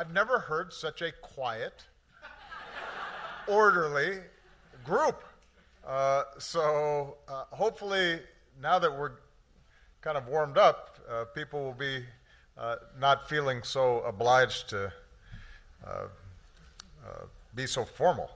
I've never heard such a quiet, orderly group. So hopefully, now that we're kind of warmed up, people will be not feeling so obliged to be so formal.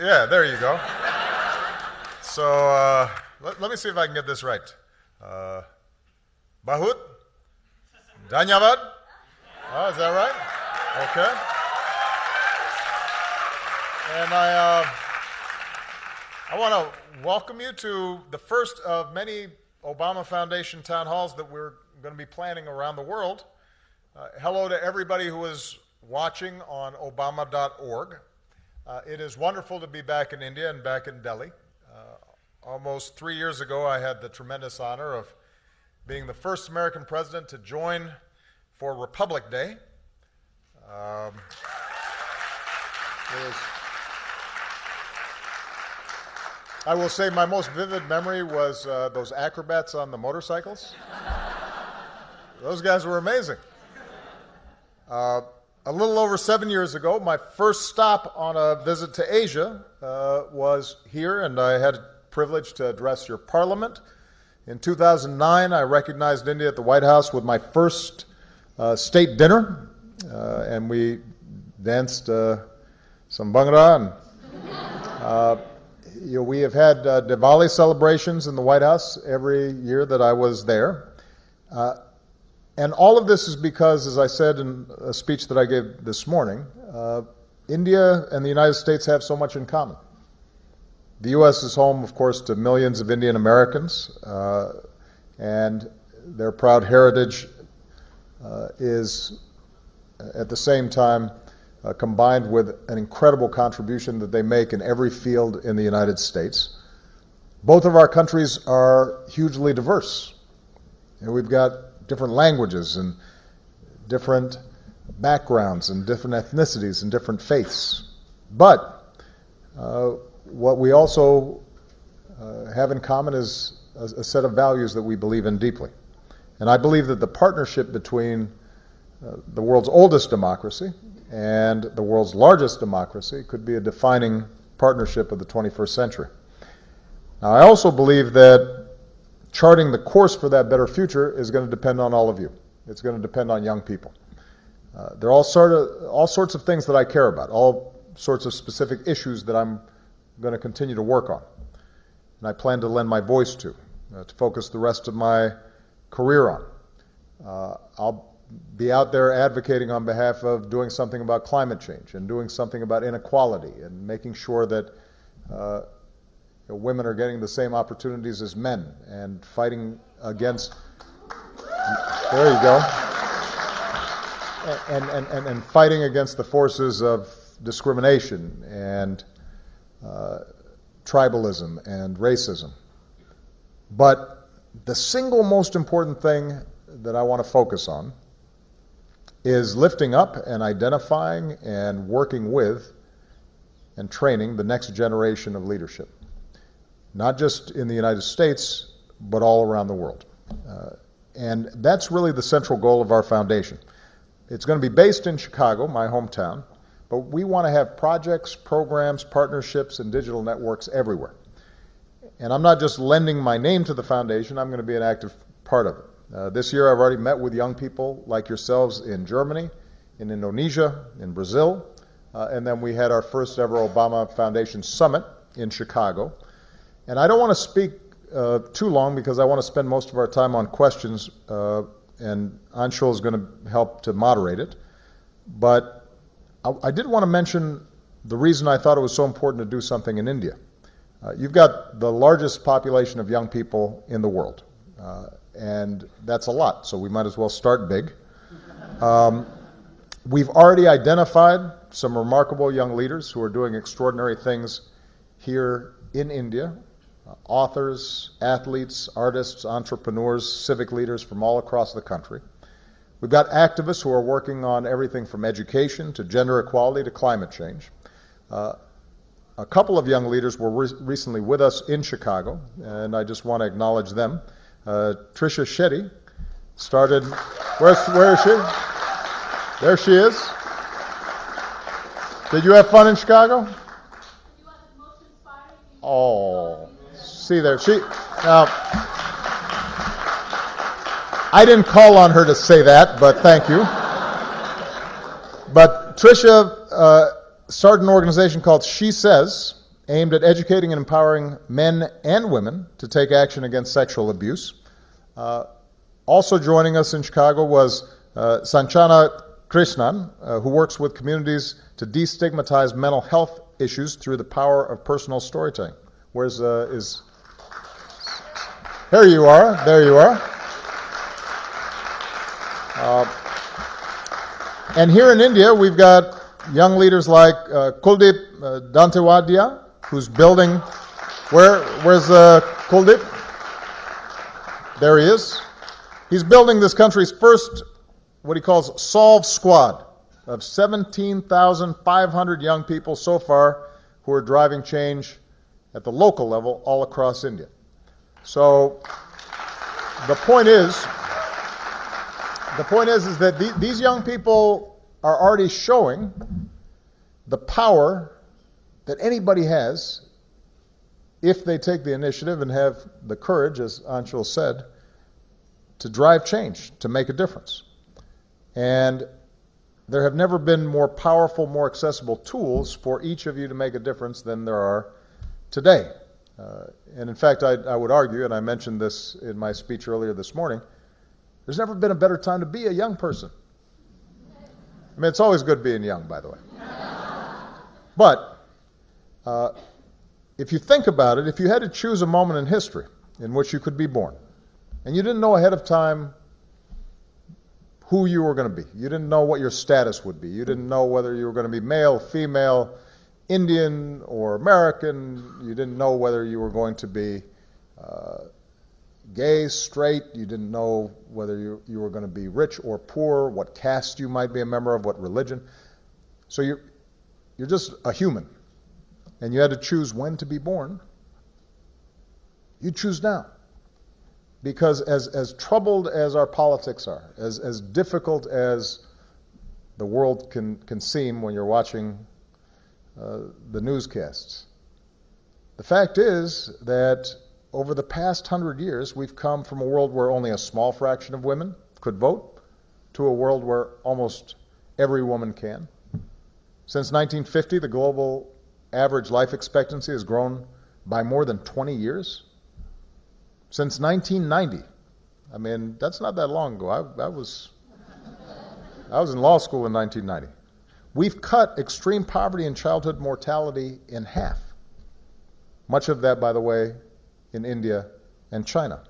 Yeah, there you go. So let me see if I can get this right. Bahut? Dhanyavad? Oh, is that right? Okay. And I want to welcome you to the first of many Obama Foundation town halls that we're going to be planning around the world. Hello to everybody who is watching on Obama.org. It is wonderful to be back in India and back in Delhi. Almost 3 years ago, I had the tremendous honor of being the first American president to join for Republic Day. I will say my most vivid memory was those acrobats on the motorcycles. Those guys were amazing. A little over 7 years ago, my first stop on a visit to Asia was here, and I had the privilege to address your parliament. In 2009, I recognized India at the White House with my first state dinner, and we danced some Bhangra. And we have had Diwali celebrations in the White House every year that I was there. And all of this is because, as I said in a speech that I gave this morning, India and the United States have so much in common. The U.S. is home, of course, to millions of Indian Americans, and their proud heritage is, at the same time, combined with an incredible contribution that they make in every field in the United States. Both of our countries are hugely diverse. We've got different languages and different backgrounds and different ethnicities and different faiths. But what we also have in common is a set of values that we believe in deeply. And I believe that the partnership between the world's oldest democracy and the world's largest democracy could be a defining partnership of the 21st century. Now, I also believe that charting the course for that better future is going to depend on all of you. It's going to depend on young people. There are all sorts of things that I care about, all sorts of specific issues that I'm going to continue to work on, and I plan to lend my voice to focus the rest of my career on. I'll be out there advocating on behalf of doing something about climate change and doing something about inequality and making sure that women are getting the same opportunities as men and fighting against, there you go, and fighting against the forces of discrimination and tribalism and racism. But the single most important thing that I want to focus on is lifting up and identifying and working with and training the next generation of leadership, not just in the United States, but all around the world. And that's really the central goal of our foundation. It's going to be based in Chicago, my hometown, but we want to have projects, programs, partnerships, and digital networks everywhere. And I'm not just lending my name to the foundation, I'm going to be an active part of it. This year I've already met with young people like yourselves in Germany, in Indonesia, in Brazil, and then we had our first ever Obama Foundation Summit in Chicago. And I don't want to speak too long because I want to spend most of our time on questions, and Anshul is going to help to moderate it. But I did want to mention the reason I thought it was so important to do something in India. You've got the largest population of young people in the world, and that's a lot, so we might as well start big. We've already identified some remarkable young leaders who are doing extraordinary things here in India, authors, athletes, artists, entrepreneurs, civic leaders from all across the country. We've got activists who are working on everything from education to gender equality to climate change. A couple of young leaders were recently with us in Chicago, and I just want to acknowledge them. Trisha Shetty started, where is she? There she is. Did you have fun in Chicago? Oh, see there. I didn't call on her to say that, but thank you. But Tricia started an organization called She Says, aimed at educating and empowering men and women to take action against sexual abuse. Also joining us in Chicago was Sanchana Krishnan, who works with communities to destigmatize mental health issues through the power of personal storytelling. Where's is? There you are. There you are. And here in India, we've got young leaders like Kuldeep Dantewadia, who's building. Where's Kuldeep? There he is. He's building this country's first, what he calls, Solve Squad of 17,500 young people so far who are driving change at the local level all across India. So the point is that these young people are already showing the power that anybody has if they take the initiative and have the courage, as Anshul said, to drive change, to make a difference. And there have never been more powerful, more accessible tools for each of you to make a difference than there are today. And in fact, I would argue, and I mentioned this in my speech earlier this morning, there's never been a better time to be a young person. I mean, it's always good being young, by the way. But if you think about it, if you had to choose a moment in history in which you could be born, and you didn't know ahead of time who you were going to be, you didn't know what your status would be, you didn't know whether you were going to be male, female, Indian, or American, you didn't know whether you were going to be gay, straight, you didn't know whether you were going to be rich or poor, what caste you might be a member of, what religion. So you're just a human, and you had to choose when to be born. You choose now. Because as troubled as our politics are, as difficult as the world can seem when you're watching the newscasts, the fact is that over the past 100 years, we've come from a world where only a small fraction of women could vote to a world where almost every woman can. Since 1950, the global average life expectancy has grown by more than 20 years. Since 1990, I mean, that's not that long ago. I was in law school in 1990. We've cut extreme poverty and childhood mortality in half. Much of that, by the way, in India and China.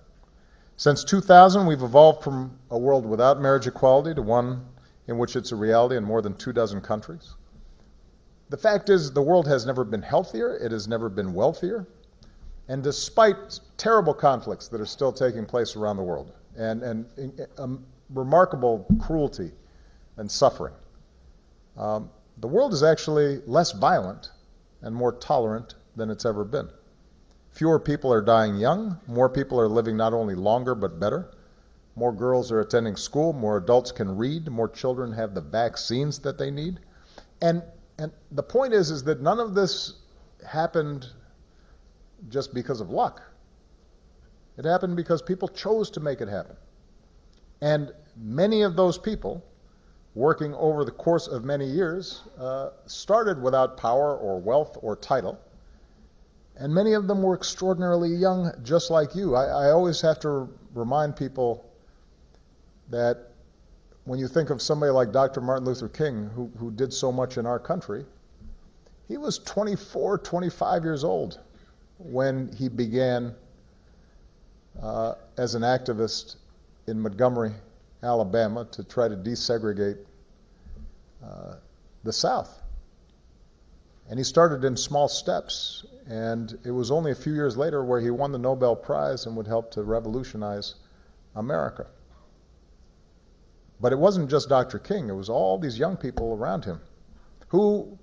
Since 2000, we've evolved from a world without marriage equality to one in which it's a reality in more than 24 countries. The fact is, the world has never been healthier, it has never been wealthier, and despite terrible conflicts that are still taking place around the world, and remarkable cruelty and suffering, the world is actually less violent and more tolerant than it's ever been. Fewer people are dying young, more people are living not only longer but better, more girls are attending school, more adults can read, more children have the vaccines that they need. And the point is that none of this happened just because of luck. It happened because people chose to make it happen. And many of those people, working over the course of many years, started without power or wealth or title. And many of them were extraordinarily young, just like you. I always have to remind people that when you think of somebody like Dr. Martin Luther King, who did so much in our country, he was 24, 25 years old when he began as an activist in Montgomery, Alabama, to try to desegregate the South. And he started in small steps, and it was only a few years later where he won the Nobel Prize and would help to revolutionize America. But it wasn't just Dr. King, it was all these young people around him who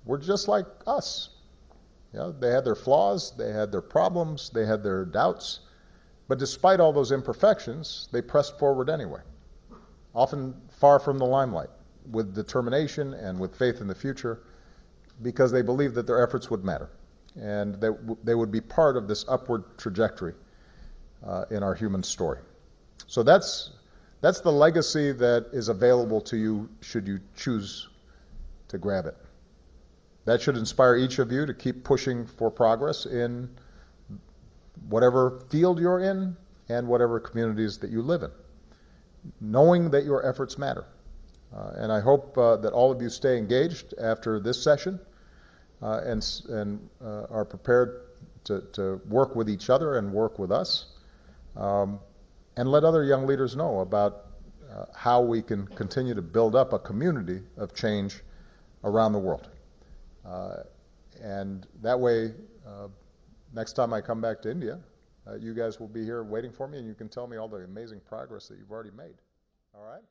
were just like us. You know, they had their flaws, they had their problems, they had their doubts, but despite all those imperfections, they pressed forward anyway, often far from the limelight. with determination and with faith in the future because they believe that their efforts would matter and that they would be part of this upward trajectory in our human story. So that's the legacy that is available to you should you choose to grab it. That should inspire each of you to keep pushing for progress in whatever field you're in and whatever communities that you live in, knowing that your efforts matter. And I hope that all of you stay engaged after this session and are prepared to work with each other and work with us, and let other young leaders know about how we can continue to build up a community of change around the world. And that way, next time I come back to India, you guys will be here waiting for me, and you can tell me all the amazing progress that you've already made. All right?